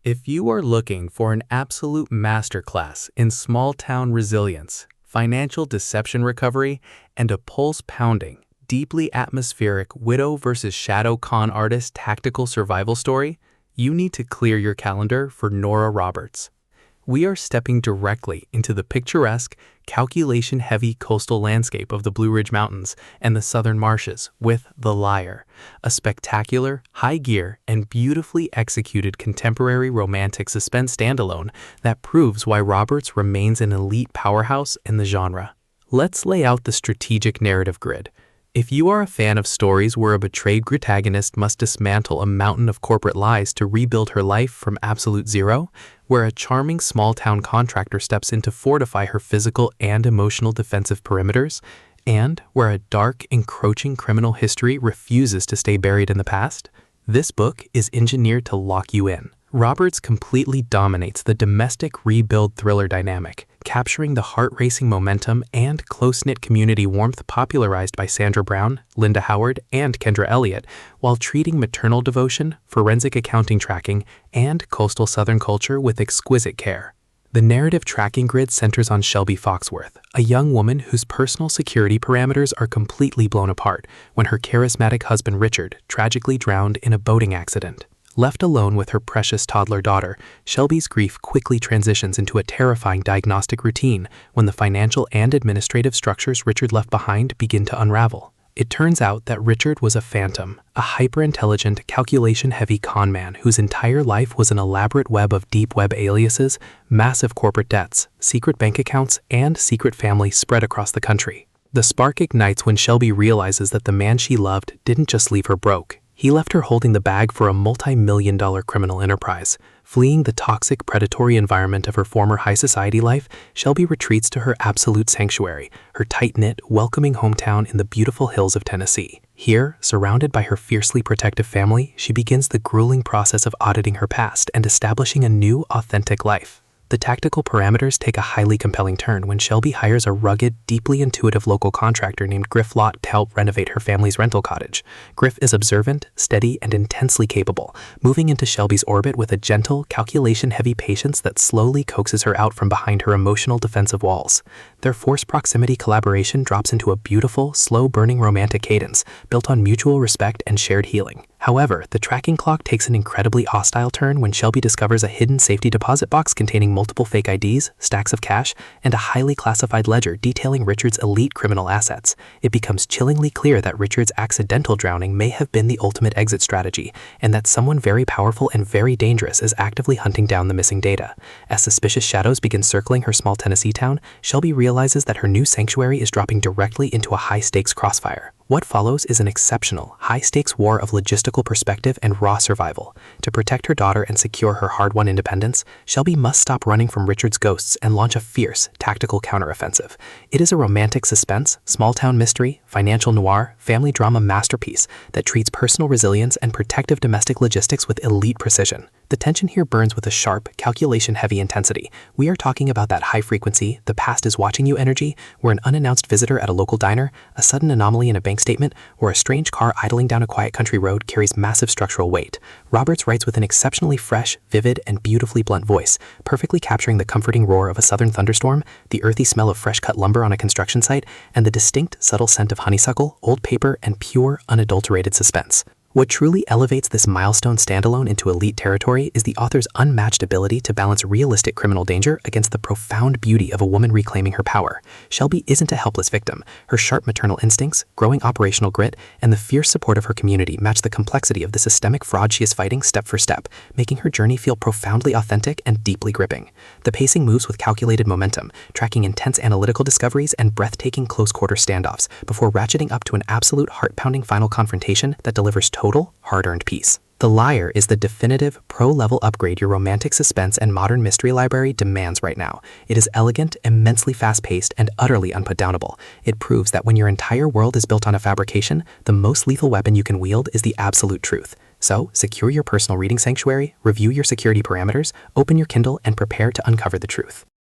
If you are looking for an absolute masterclass in small-town resilience, financial deception recovery, and a pulse-pounding, deeply atmospheric widow versus shadow con artist tactical survival story, you need to clear your calendar for Nora Roberts. We are stepping directly into the picturesque, calculation-heavy coastal landscape of the Blue Ridge Mountains and the southern marshes with The Liar, a spectacular, high-gear, and beautifully executed contemporary romantic suspense standalone that proves why Roberts remains an elite powerhouse in the genre. Let's lay out the strategic narrative grid. If you are a fan of stories where a betrayed protagonist must dismantle a mountain of corporate lies to rebuild her life from absolute zero, where a charming small-town contractor steps in to fortify her physical and emotional defensive perimeters, and where a dark, encroaching criminal history refuses to stay buried in the past, this book is engineered to lock you in. Roberts completely dominates the domestic rebuild thriller dynamic, capturing the heart-racing momentum and close-knit community warmth popularized by Sandra Brown, Linda Howard, and Kendra Elliott, while treating maternal devotion, forensic accounting tracking, and coastal Southern culture with exquisite care. The narrative tracking grid centers on Shelby Foxworth, a young woman whose personal security parameters are completely blown apart when her charismatic husband Richard tragically drowned in a boating accident. Left alone with her precious toddler daughter, Shelby's grief quickly transitions into a terrifying diagnostic routine when the financial and administrative structures Richard left behind begin to unravel. It turns out that Richard was a phantom, a hyper-intelligent, calculation-heavy con man whose entire life was an elaborate web of deep web aliases, massive corporate debts, secret bank accounts, and secret families spread across the country. The spark ignites when Shelby realizes that the man she loved didn't just leave her broke. He left her holding the bag for a multi-million-dollar criminal enterprise. Fleeing the toxic, predatory environment of her former high society life, Shelby retreats to her absolute sanctuary, her tight-knit, welcoming hometown in the beautiful hills of Tennessee. Here, surrounded by her fiercely protective family, she begins the grueling process of auditing her past and establishing a new, authentic life. The tactical parameters take a highly compelling turn when Shelby hires a rugged, deeply intuitive local contractor named Griff Lott to help renovate her family's rental cottage. Griff is observant, steady, and intensely capable, moving into Shelby's orbit with a gentle, calculation-heavy patience that slowly coaxes her out from behind her emotional defensive walls. Their forced proximity collaboration drops into a beautiful, slow-burning romantic cadence, built on mutual respect and shared healing. However, the tracking clock takes an incredibly hostile turn when Shelby discovers a hidden safety deposit box containing multiple fake IDs, stacks of cash, and a highly classified ledger detailing Richard's elite criminal assets. It becomes chillingly clear that Richard's accidental drowning may have been the ultimate exit strategy, and that someone very powerful and very dangerous is actively hunting down the missing data. As suspicious shadows begin circling her small Tennessee town, Shelby realizes that her new sanctuary is dropping directly into a high-stakes crossfire. What follows is an exceptional, high-stakes war of logistical perspective and raw survival. To protect her daughter and secure her hard-won independence, Shelby must stop running from Richard's ghosts and launch a fierce, tactical counteroffensive. It is a romantic suspense, small-town mystery, financial noir, family drama masterpiece that treats personal resilience and protective domestic logistics with elite precision. The tension here burns with a sharp, calculation-heavy intensity. We are talking about that high-frequency, the past is watching you energy, where an unannounced visitor at a local diner, a sudden anomaly in a bank statement, or a strange car idling down a quiet country road carries massive structural weight. Roberts writes with an exceptionally fresh, vivid, and beautifully blunt voice, perfectly capturing the comforting roar of a southern thunderstorm, the earthy smell of fresh-cut lumber on a construction site, and the distinct, subtle scent of honeysuckle, old paper, and pure, unadulterated suspense. What truly elevates this milestone standalone into elite territory is the author's unmatched ability to balance realistic criminal danger against the profound beauty of a woman reclaiming her power. Shelby isn't a helpless victim. Her sharp maternal instincts, growing operational grit, and the fierce support of her community match the complexity of the systemic fraud she is fighting step for step, making her journey feel profoundly authentic and deeply gripping. The pacing moves with calculated momentum, tracking intense analytical discoveries and breathtaking close-quarter standoffs before ratcheting up to an absolute heart-pounding final confrontation that delivers total, hard-earned peace. The Liar is the definitive, pro-level upgrade your romantic suspense and modern mystery library demands right now. It is elegant, immensely fast-paced, and utterly unputdownable. It proves that when your entire world is built on a fabrication, the most lethal weapon you can wield is the absolute truth. So, secure your personal reading sanctuary, review your security parameters, open your Kindle, and prepare to uncover the truth.